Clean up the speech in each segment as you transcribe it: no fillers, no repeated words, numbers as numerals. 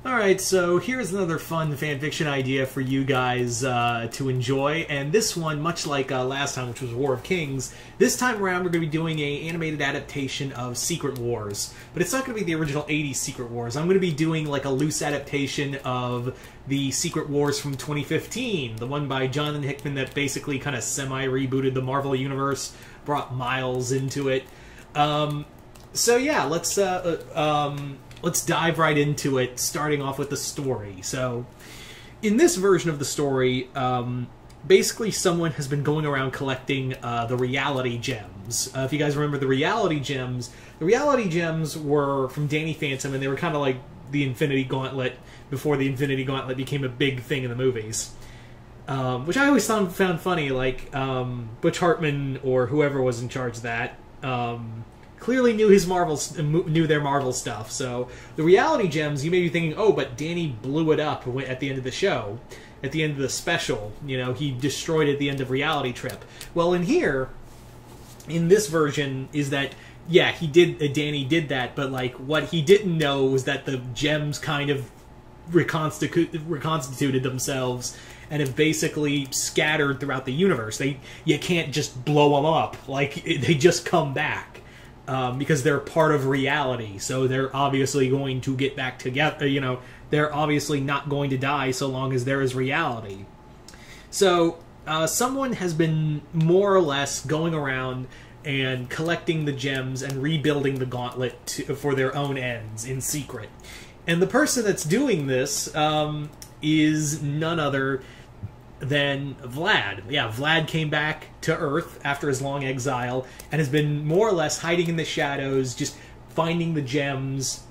Alright, so here's another fun fanfiction idea for you guys to enjoy, and this one, much like last time, which was War of Kings, this time around we're going to be doing an animated adaptation of Secret Wars. But it's not going to be the original 80s Secret Wars. I'm going to be doing like a loose adaptation of the Secret Wars from 2015, the one by Jonathan Hickman that basically kind of semi-rebooted the Marvel Universe, brought Miles into it. So yeah, let's dive right into it, starting off with the story. So, in this version of the story, basically someone has been going around collecting the reality gems. If you guys remember the reality gems were from Danny Phantom, and they were kind of like the Infinity Gauntlet before the Infinity Gauntlet became a big thing in the movies. Which I always found funny, like Butch Hartman or whoever was in charge of that. Clearly knew their Marvel stuff. So the reality gems, you may be thinking, oh, but Danny blew it up at the end of the show, at the end of the special. You know, he destroyed it at the end of Reality Trip. Well, in this version, is that yeah, Danny did that, but like what he didn't know was that the gems kind of reconstituted themselves and have basically scattered throughout the universe. You can't just blow them up, like they just come back. Because they're part of reality, so they're obviously going to get back together. You know, they're obviously not going to die so long as there is reality. So, someone has been more or less going around and collecting the gems and rebuilding the gauntlet for their own ends in secret. And the person that's doing this is none other than Vlad. Yeah, Vlad came back to Earth after his long exile and has been more or less hiding in the shadows, just finding the gems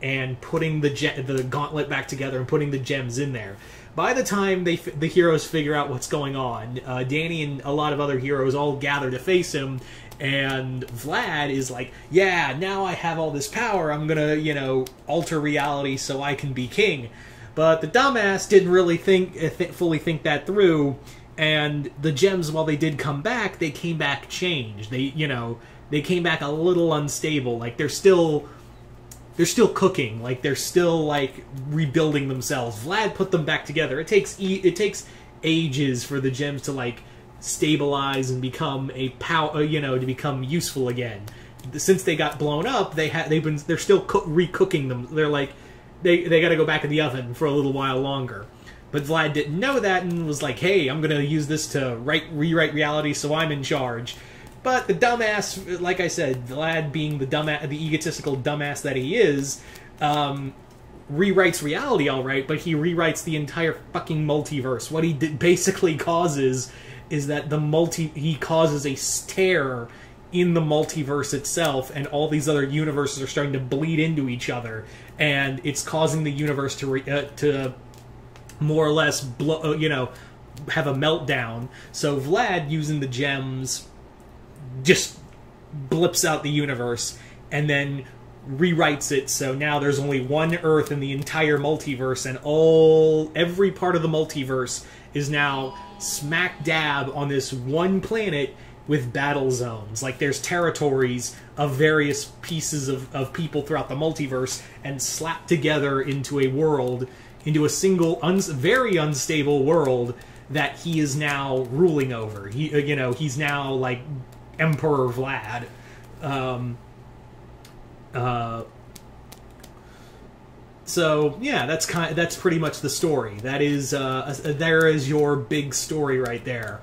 and putting the gauntlet back together and putting the gems in there. By the time the heroes figure out what's going on, Danny and a lot of other heroes all gather to face him, and Vlad is like, yeah, now I have all this power, I'm gonna, you know, alter reality so I can be king. But the dumbass didn't really fully think that through, and the gems, while they did come back, they came back changed. They came back a little unstable. Like they're still cooking. Like they're still like rebuilding themselves. Vlad put them back together. It takes ages for the gems to like stabilize and become to become useful again. Since they got blown up, they're still recooking them. They're like, They got to go back in the oven for a little while longer. But Vlad didn't know that and was like, hey, I'm going to use this to rewrite reality so I'm in charge. But the dumbass, like I said, Vlad being the egotistical dumbass that he is, rewrites reality all right, but he rewrites the entire fucking multiverse. What he basically causes is that he causes a tear in the multiverse itself, and all these other universes are starting to bleed into each other, and it's causing the universe to more or less have a meltdown. So Vlad, using the gems, just blips out the universe and then rewrites it, so now there's only one Earth in the entire multiverse, and every part of the multiverse is now smack dab on this one planet with battle zones. Like there's territories of various pieces of people throughout the multiverse, and slapped together into a world, into a single very unstable world that he is now ruling over. He's now like Emperor Vlad. So yeah, that's pretty much the story. That is there is your big story right there.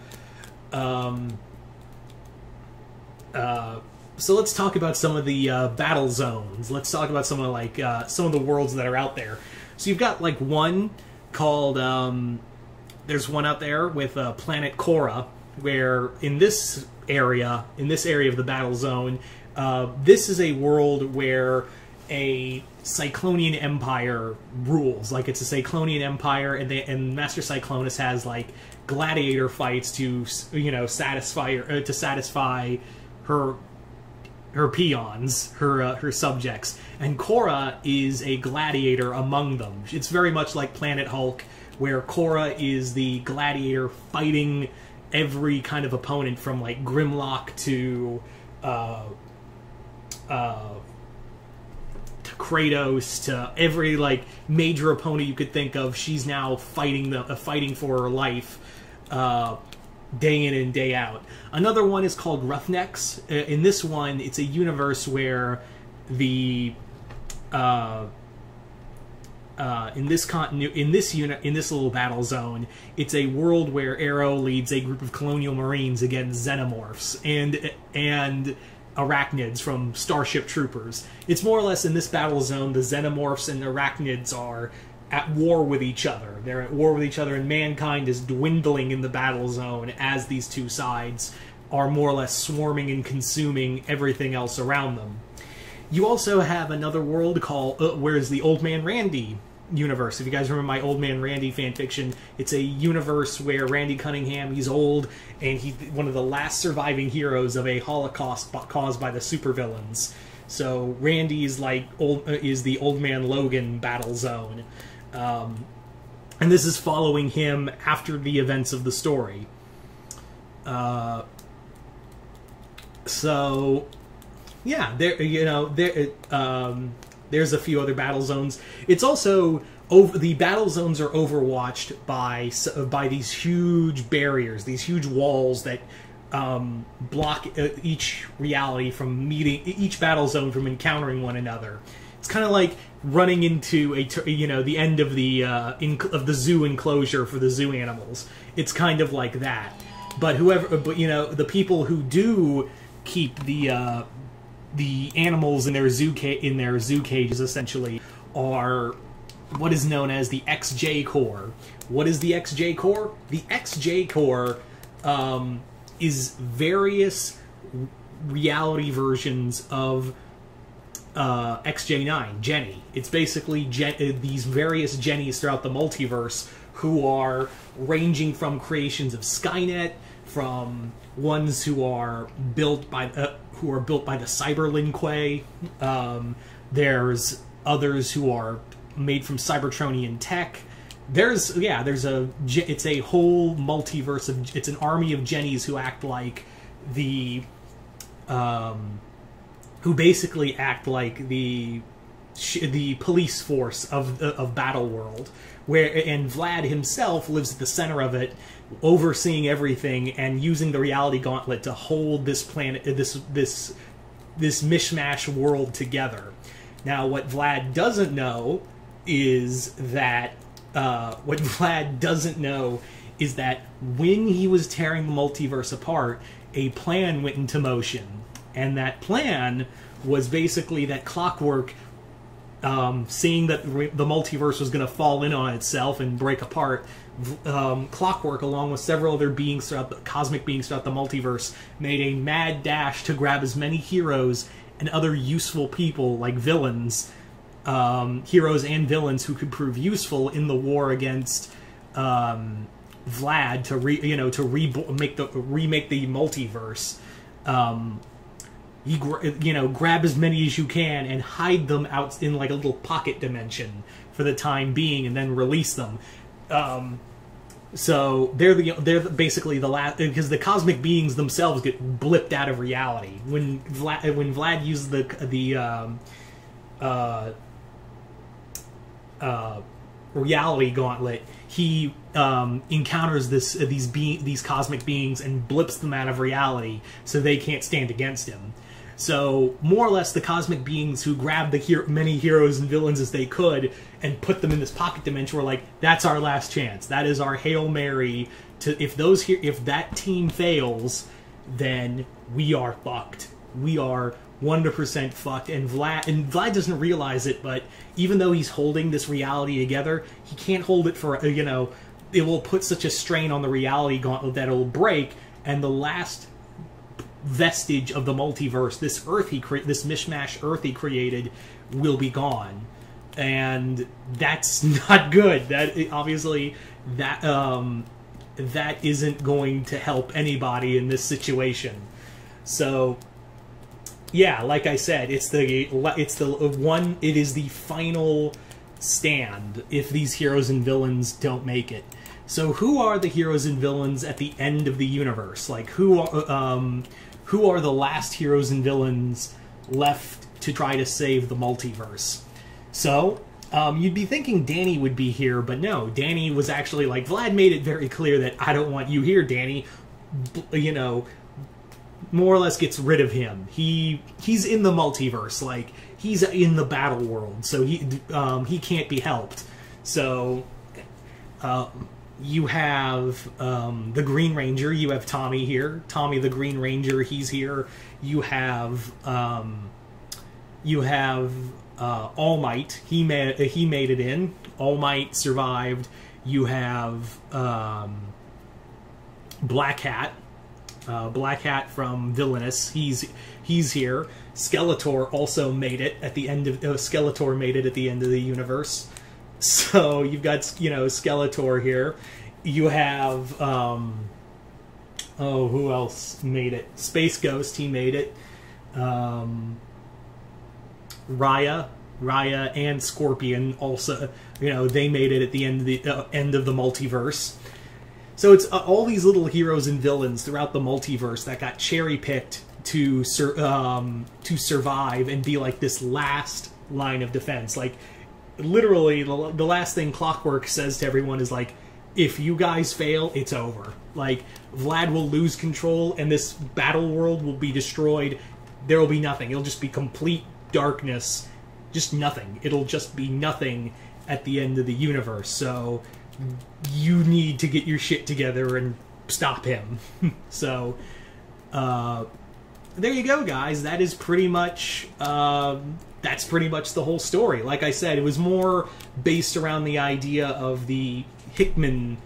So let's talk about some of the battle zones. Let's talk about some of the worlds that are out there. So you've got like one called there's one out there with planet Korra, where in this area of the battle zone, this is a world where a Cyclonian Empire rules. Like it's a Cyclonian Empire, and Master Cyclonus has like gladiator fights to satisfy her peons, her subjects, and Korra is a gladiator among them. It's very much like Planet Hulk, where Korra is the gladiator fighting every kind of opponent, from like Grimlock to Kratos to every like major opponent you could think of. She's now fighting for her life, day in and day out. Another one is called Roughnecks. In this one, it's a universe where the in this little battle zone, it's a world where Arrow leads a group of colonial marines against xenomorphs and arachnids from Starship Troopers. It's more or less in this battle zone, the xenomorphs and arachnids are at war with each other. They're at war with each other, and mankind is dwindling in the battle zone as these two sides are more or less swarming and consuming everything else around them. You also have another world called, where's the Old Man Randy universe. If you guys remember my Old Man Randy fanfiction, it's a universe where Randy Cunningham, he's old, and he's one of the last surviving heroes of a Holocaust caused by the supervillains. So Randy is like is the Old Man Logan battle zone. And this is following him after the events of the story. So yeah, there's a few other battle zones. It's also the battle zones are overwatched by these huge barriers, these huge walls that block each reality from meeting, each battle zone from encountering one another. It's kind of like running into the end of the zoo enclosure for the zoo animals. It's kind of like that. But the people who do keep the animals in their zoo cages essentially are what is known as the XJ Core. What is the XJ Core? The XJ Core is various reality versions of XJ9, Jenny. It's basically these various Jennies throughout the multiverse who are ranging from creations of Skynet, from ones who are built by the Cyberlinque. There's others who are made from Cybertronian tech. It's a whole multiverse it's an army of Jennies who act like who basically act like the police force of battleworld, and Vlad himself lives at the center of it, overseeing everything and using the reality gauntlet to hold this planet, this mishmash world together. Now, what Vlad doesn't know is that when he was tearing the multiverse apart, a plan went into motion. And that plan was basically that Clockwork, seeing that the multiverse was going to fall in on itself and break apart, Clockwork, along with several other cosmic beings throughout the multiverse, made a mad dash to grab as many heroes and other useful people, like villains, heroes and villains who could prove useful in the war against Vlad to remake the multiverse. Grab as many as you can and hide them out in like a little pocket dimension for the time being, and then release them. So they're basically the last, because the cosmic beings themselves get blipped out of reality when Vlad uses the reality gauntlet. He encounters these cosmic beings and blips them out of reality, so they can't stand against him. So, more or less, the cosmic beings who grabbed many heroes and villains as they could and put them in this pocket dimension were like, that's our last chance. That is our Hail Mary. If that team fails, then we are fucked. We are 100% fucked. And Vlad doesn't realize it, but even though he's holding this reality together, he can't hold it for, it will put such a strain on the reality gauntlet that it'll break, and the last vestige of the multiverse, this mishmash Earth he created, will be gone, and that's not good. That isn't going to help anybody in this situation. So, yeah, like I said, it is the final stand if these heroes and villains don't make it. So, who are the heroes and villains at the end of the universe? Like, who are the last heroes and villains left to try to save the multiverse? So, you'd be thinking Danny would be here, but no, Danny was actually like, Vlad made it very clear that I don't want you here, Danny. You know, more or less gets rid of him. He's in the multiverse, like, he's in the battle world, so he can't be helped. So, you have the Green Ranger, you have Tommy here. Tommy the Green Ranger, he's here. You have All Might. He made it in. All Might survived. You have Black Hat. Black Hat from Villainous. He's here. Skeletor also made it at the end of Skeletor made it at the end of the universe. So you've got, you know, Skeletor here. You have who else made it? Space Ghost, he made it. Raya and Scorpion also, you know, they made it at the end of the multiverse. So it's all these little heroes and villains throughout the multiverse that got cherry-picked to survive and be like this last line of defense. Like, literally, the last thing Clockwork says to everyone is like, if you guys fail, it's over. Like, Vlad will lose control and this battle world will be destroyed. There will be nothing. It'll just be complete darkness. Just nothing. It'll just be nothing at the end of the universe. So you need to get your shit together and stop him. So there you go, guys. That is pretty much that's pretty much the whole story. Like I said, it was more based around the idea of the Hickman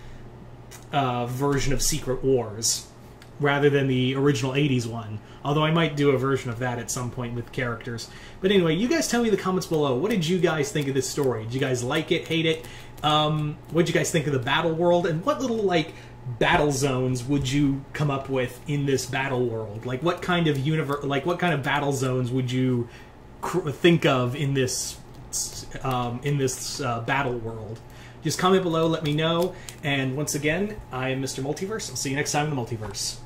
version of Secret Wars rather than the original 80s one. Although I might do a version of that at some point with characters. But anyway, you guys tell me in the comments below, what did you guys think of this story? Did you guys like it, hate it? What did you guys think of the battle world? And what little, like, battle zones would you come up with in this battle world? Like, what kind of what kind of battle zones would you think of in this battle world? Just comment below, let me know. And once again, I am Mr. Multiverse. I'll see you next time in the Multiverse.